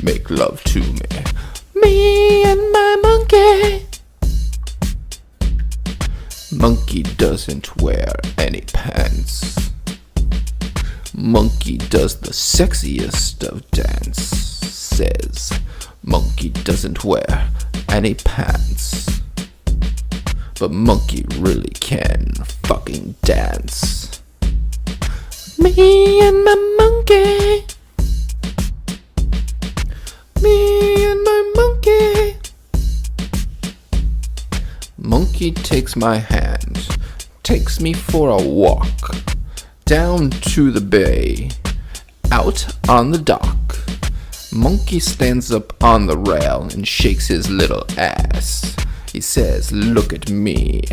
make love to me. Me and my monkey. Monkey doesn't wear any pants. Monkey does the sexiest of dances. Monkey doesn't wear any pants. But monkey really can fucking dance. Me and my monkey. Me and my monkey. Monkey takes my hand, takes me for a walk, down to the bay, out on the dock. Monkey stands up on the rail and shakes his little ass. He says, "Look at me.